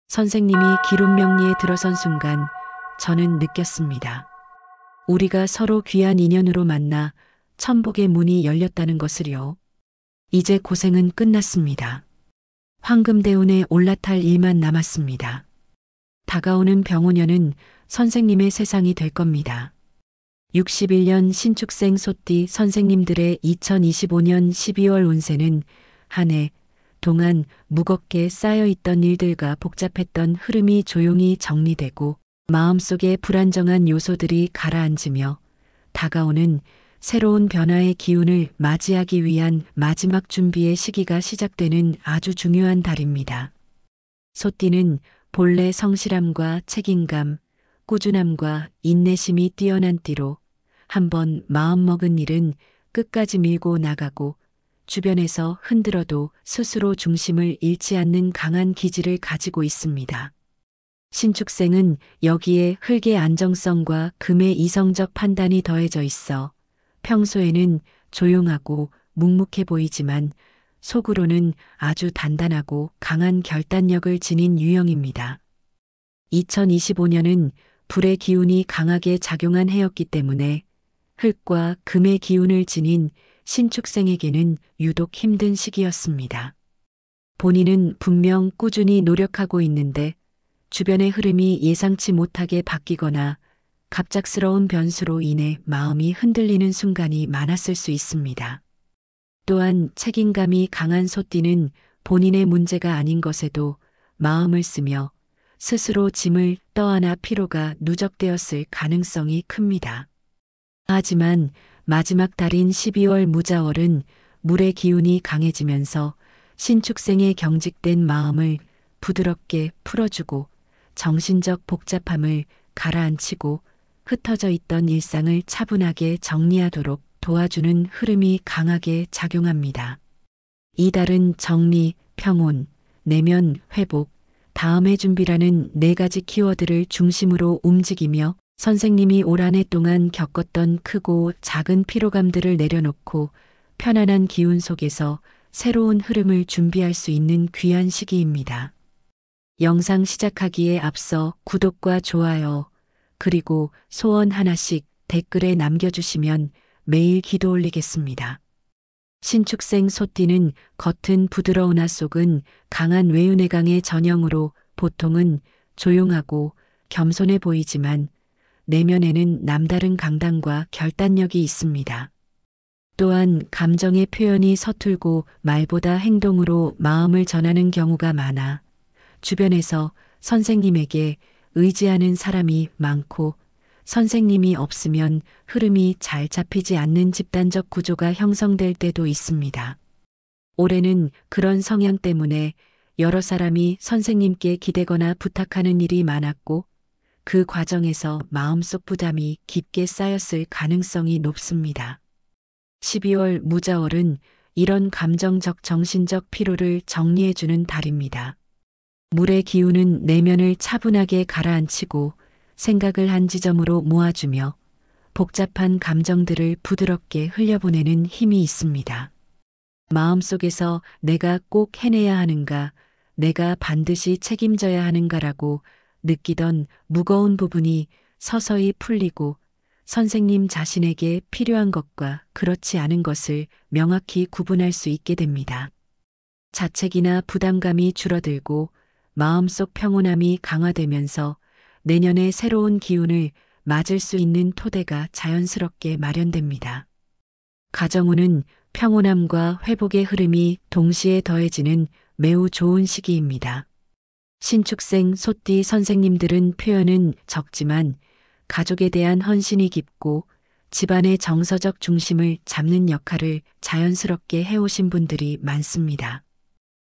선생님이 기록 명리에 들어선 순간 저는 느꼈습니다. 우리가 서로 귀한 인연으로 만나 천복의 문이 열렸다는 것을요. 이제 고생은 끝났습니다. 황금대운에 올라탈 일만 남았습니다. 다가오는 병오년은 선생님의 세상이 될 겁니다. 61년 신축생 소띠 선생님들의 2025년 12월 운세는 한 해 동안 무겁게 쌓여있던 일들과 복잡했던 흐름이 조용히 정리되고 마음속에 불안정한 요소들이 가라앉으며 다가오는 새로운 변화의 기운을 맞이하기 위한 마지막 준비의 시기가 시작되는 아주 중요한 달입니다. 소띠는 본래 성실함과 책임감, 꾸준함과 인내심이 뛰어난 띠로 한번 마음먹은 일은 끝까지 밀고 나가고 주변에서 흔들어도 스스로 중심을 잃지 않는 강한 기질을 가지고 있습니다. 신축생은 여기에 흙의 안정성과 금의 이성적 판단이 더해져 있어 평소에는 조용하고 묵묵해 보이지만 속으로는 아주 단단하고 강한 결단력을 지닌 유형입니다. 2025년은 불의 기운이 강하게 작용한 해였기 때문에 흙과 금의 기운을 지닌 신축생에게는 유독 힘든 시기였습니다. 본인은 분명 꾸준히 노력하고 있는데 주변의 흐름이 예상치 못하게 바뀌거나 갑작스러운 변수로 인해 마음이 흔들리는 순간이 많았을 수 있습니다. 또한 책임감이 강한 소띠는 본인의 문제가 아닌 것에도 마음을 쓰며 스스로 짐을 떠안아 피로가 누적되었을 가능성이 큽니다. 하지만 마지막 달인 12월 무자월은 물의 기운이 강해지면서 신축생의 경직된 마음을 부드럽게 풀어주고 정신적 복잡함을 가라앉히고 흩어져 있던 일상을 차분하게 정리하도록 도와주는 흐름이 강하게 작용합니다. 이 달은 정리, 평온, 내면 회복, 다음의 준비라는 4가지 키워드를 중심으로 움직이며 선생님이 올 한 해 동안 겪었던 크고 작은 피로감들을 내려놓고 편안한 기운 속에서 새로운 흐름을 준비할 수 있는 귀한 시기입니다. 영상 시작하기에 앞서 구독과 좋아요, 그리고 소원 하나씩 댓글에 남겨주시면 매일 기도 올리겠습니다. 신축생 소띠는 겉은 부드러우나 속은 강한 외유내강의 전형으로 보통은 조용하고 겸손해 보이지만 내면에는 남다른 강단과 결단력이 있습니다. 또한 감정의 표현이 서툴고 말보다 행동으로 마음을 전하는 경우가 많아 주변에서 선생님에게 의지하는 사람이 많고 선생님이 없으면 흐름이 잘 잡히지 않는 집단적 구조가 형성될 때도 있습니다. 올해는 그런 성향 때문에 여러 사람이 선생님께 기대거나 부탁하는 일이 많았고 그 과정에서 마음속 부담이 깊게 쌓였을 가능성이 높습니다. 12월 무자월은 이런 감정적 정신적 피로를 정리해주는 달입니다. 물의 기운은 내면을 차분하게 가라앉히고 생각을 한 지점으로 모아주며 복잡한 감정들을 부드럽게 흘려보내는 힘이 있습니다. 마음속에서 내가 꼭 해내야 하는가, 내가 반드시 책임져야 하는가라고 느끼던 무거운 부분이 서서히 풀리고 선생님 자신에게 필요한 것과 그렇지 않은 것을 명확히 구분할 수 있게 됩니다. 자책이나 부담감이 줄어들고 마음속 평온함이 강화되면서 내년의 새로운 기운을 맞을 수 있는 토대가 자연스럽게 마련됩니다. 가정운은 평온함과 회복의 흐름이 동시에 더해지는 매우 좋은 시기입니다. 신축생 소띠 선생님들은 표현은 적지만 가족에 대한 헌신이 깊고 집안의 정서적 중심을 잡는 역할을 자연스럽게 해오신 분들이 많습니다.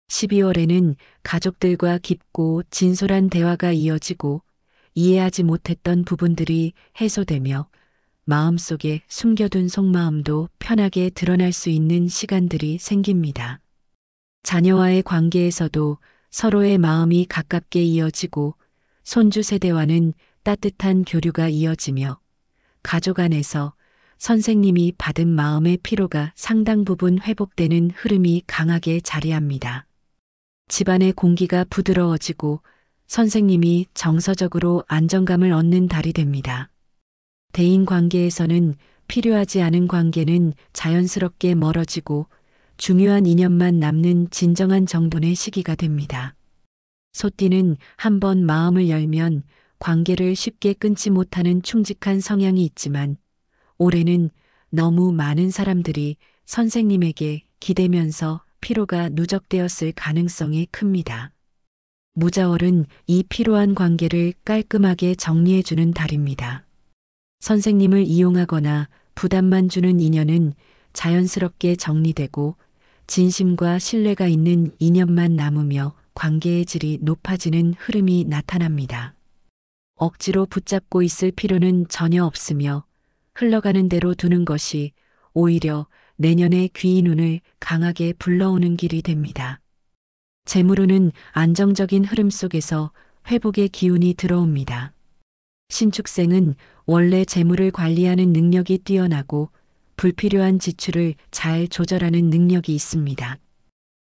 12월에는 가족들과 깊고 진솔한 대화가 이어지고 이해하지 못했던 부분들이 해소되며 마음속에 숨겨둔 속마음도 편하게 드러날 수 있는 시간들이 생깁니다. 자녀와의 관계에서도 서로의 마음이 가깝게 이어지고 손주 세대와는 따뜻한 교류가 이어지며 가족 안에서 선생님이 받은 마음의 피로가 상당 부분 회복되는 흐름이 강하게 자리합니다. 집안의 공기가 부드러워지고 선생님이 정서적으로 안정감을 얻는 달이 됩니다. 대인 관계에서는 필요하지 않은 관계는 자연스럽게 멀어지고 중요한 인연만 남는 진정한 정돈의 시기가 됩니다. 소띠는 한번 마음을 열면 관계를 쉽게 끊지 못하는 충직한 성향이 있지만 올해는 너무 많은 사람들이 선생님에게 기대면서 피로가 누적되었을 가능성이 큽니다. 무자월은 이 피로한 관계를 깔끔하게 정리해주는 달입니다. 선생님을 이용하거나 부담만 주는 인연은 자연스럽게 정리되고 진심과 신뢰가 있는 인연만 남으며 관계의 질이 높아지는 흐름이 나타납니다. 억지로 붙잡고 있을 필요는 전혀 없으며 흘러가는 대로 두는 것이 오히려 내년의 귀인 운을 강하게 불러오는 길이 됩니다. 재물운은 안정적인 흐름 속에서 회복의 기운이 들어옵니다. 신축생은 원래 재물을 관리하는 능력이 뛰어나고 불필요한 지출을 잘 조절하는 능력이 있습니다.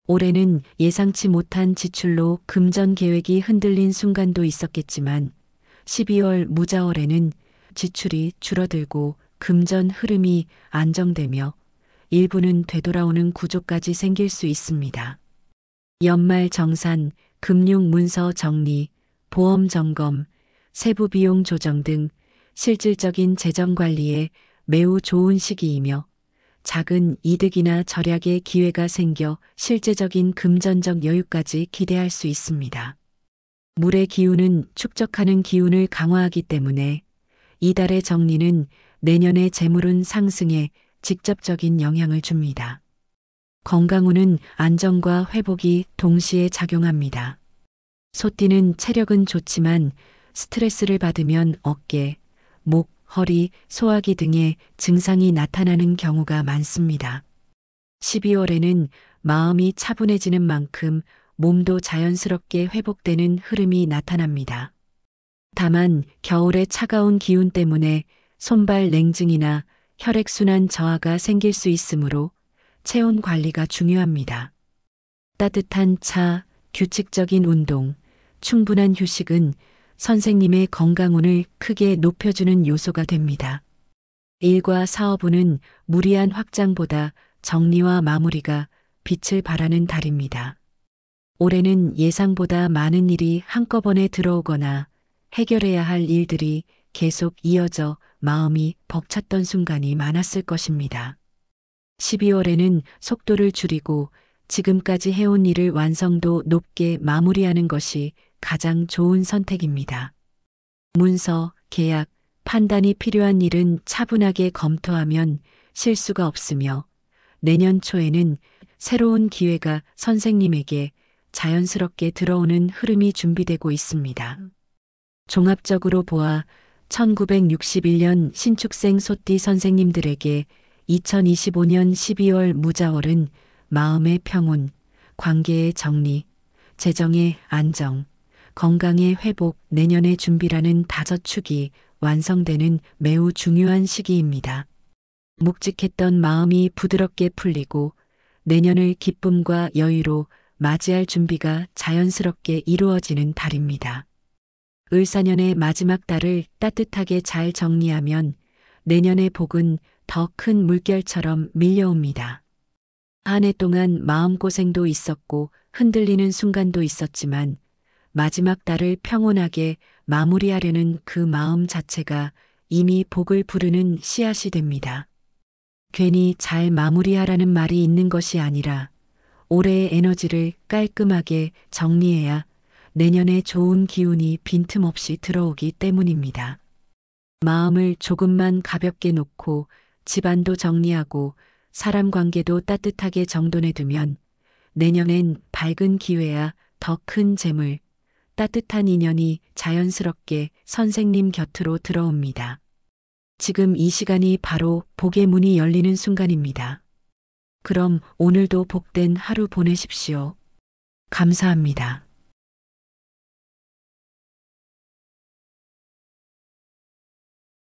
올해는 예상치 못한 지출로 금전 계획이 흔들린 순간도 있었겠지만 12월 무자월에는 지출이 줄어들고 금전 흐름이 안정되며 일부는 되돌아오는 구조까지 생길 수 있습니다. 연말 정산, 금융 문서 정리, 보험 점검, 세부 비용 조정 등 실질적인 재정 관리에 매우 좋은 시기이며 작은 이득이나 절약의 기회가 생겨 실제적인 금전적 여유까지 기대할 수 있습니다. 물의 기운은 축적하는 기운을 강화하기 때문에 이달의 정리는 내년의 재물운 상승에 직접적인 영향을 줍니다. 건강운은 안정과 회복이 동시에 작용합니다. 소띠는 체력은 좋지만 스트레스를 받으면 어깨, 목, 허리, 소화기 등의 증상이 나타나는 경우가 많습니다. 12월에는 마음이 차분해지는 만큼 몸도 자연스럽게 회복되는 흐름이 나타납니다. 다만 겨울의 차가운 기운 때문에 손발 냉증이나 혈액순환 저하가 생길 수 있으므로 체온 관리가 중요합니다. 따뜻한 차, 규칙적인 운동, 충분한 휴식은 선생님의 건강운을 크게 높여주는 요소가 됩니다. 일과 사업운은 무리한 확장보다 정리와 마무리가 빛을 발하는 달입니다. 올해는 예상보다 많은 일이 한꺼번에 들어오거나 해결해야 할 일들이 계속 이어져 마음이 벅찼던 순간이 많았을 것입니다. 12월에는 속도를 줄이고 지금까지 해온 일을 완성도 높게 마무리하는 것이 가장 좋은 선택입니다. 문서, 계약, 판단이 필요한 일은 차분하게 검토하면 실수가 없으며 내년 초에는 새로운 기회가 선생님에게 자연스럽게 들어오는 흐름이 준비되고 있습니다. 종합적으로 보아 1961년 신축생 소띠 선생님들에게 2025년 12월 무자월은 마음의 평온, 관계의 정리, 재정의 안정, 건강의 회복, 내년의 준비라는 다섯 축이 완성되는 매우 중요한 시기입니다. 묵직했던 마음이 부드럽게 풀리고 내년을 기쁨과 여유로 맞이할 준비가 자연스럽게 이루어지는 달입니다. 을사년의 마지막 달을 따뜻하게 잘 정리하면 내년의 복은 더 큰 물결처럼 밀려옵니다. 한 해 동안 마음고생도 있었고 흔들리는 순간도 있었지만 마지막 달을 평온하게 마무리하려는 그 마음 자체가 이미 복을 부르는 씨앗이 됩니다. 괜히 잘 마무리하라는 말이 있는 것이 아니라 올해의 에너지를 깔끔하게 정리해야 내년에 좋은 기운이 빈틈없이 들어오기 때문입니다. 마음을 조금만 가볍게 놓고 집안도 정리하고 사람 관계도 따뜻하게 정돈해두면 내년엔 밝은 기회야 더 큰 재물, 따뜻한 인연이 자연스럽게 선생님 곁으로 들어옵니다. 지금 이 시간이 바로 복의 문이 열리는 순간입니다. 그럼 오늘도 복된 하루 보내십시오. 감사합니다.